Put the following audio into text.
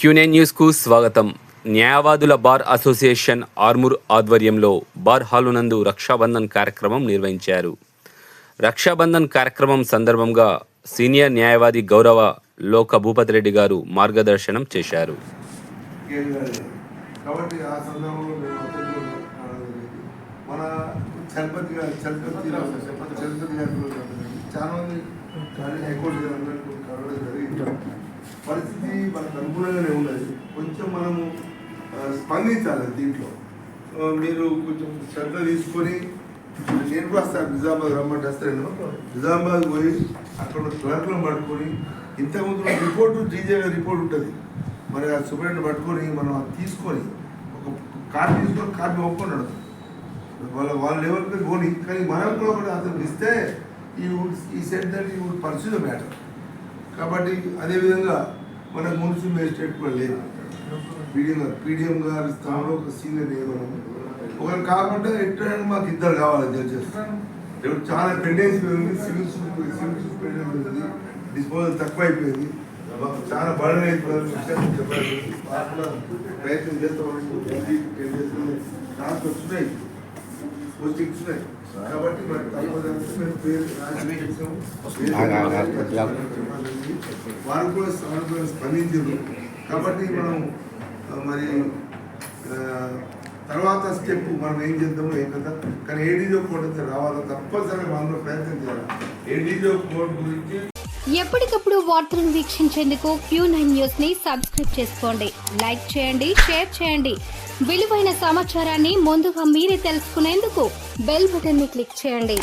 Quinine న్యూస్కు స్వాగతం. న్యాయవాదుల బార్ అసోసియేషన్ ఆర్మూర్ ఆధ్వర్యంలో బార్ హాలు నందు రక్షాబంధన్ కార్యక్రమం నిర్వహించారు. రక్షాబంధన్ కార్యక్రమం సందర్భంగా సీనియర్ న్యాయవాది గౌరవ లోక భూపతి రెడ్డి గారు మార్గదర్శనం చేశారు. పరిస్థితి మనకు అనుకూలంగానే ఉన్నది. కొంచెం మనము స్పందించాలి. దీంట్లో మీరు కొంచెం శ్రద్ధ తీసుకొని, నేను కూడా వస్తాను, నిజామాబాద్ రమ్మంటే వస్తాను. నిజామాబాద్ పోయి అక్కడ క్లర్క్లను పట్టుకొని, ఇంతకుముందు రిపోర్టు డీజే రిపోర్ట్ ఉంటుంది, మరి ఆ సూపరింటెండెంట్ పట్టుకొని మనం అది తీసుకొని ఒక కార్డు తీసుకొని కార్డు ఒప్పుకున్నాడు వాళ్ళ లెవెల్కి పోని. కానీ మనం కూడా ఒకటి అతను ఇస్తే ఈ సెట్ దట్ ఈ వుడ్ పర్సూ మ్యాటర్. కాబట్టి అదేవిధంగా మనకు మున్సిపల్ మేజిస్ట్రేట్ కూడా లేదు, పీడిఎం గారి స్థానంలో ఒక సీనియర్ మనం ఒకరు కాకుండా ఎట్లా మాకు ఇద్దరు కావాలి జడ్జెస్. ఇప్పుడు చాలా పెండెన్సీ ఉంది, సివిల్ సూపరింటెండెంట్ ఉంది, డిస్పోజల్ తక్కువ అయిపోయింది, చాలా బర్డెన్ అయిపోయింది. ప్రయత్నం చేస్తామని వచ్చినాయి, పోస్టింగ్స్ ఉన్నాయి. కాబట్టి వారు కూడా స్పందించారు. కాబట్టి మనం మరి తర్వాత స్టెప్ మనం ఏం చేద్దామో ఏం కదా. కానీ ఏడీజో కోడ్ అయితే రావాలో తప్పనిసరిగా మనం ప్రయత్నం చేయాలి. ఏడీజో కోడ్ గురించి ఎప్పటికప్పుడు వార్తలను వీక్షించేందుకు Q9 న్యూస్ ని సబ్స్క్రైబ్ చేసుకోండి, లైక్ చేయండి, షేర్ చేయండి. విలువైన సమాచారాన్ని ముందుగా మీరే తెలుసుకునేందుకు బెల్ బటన్ ని క్లిక్ చేయండి.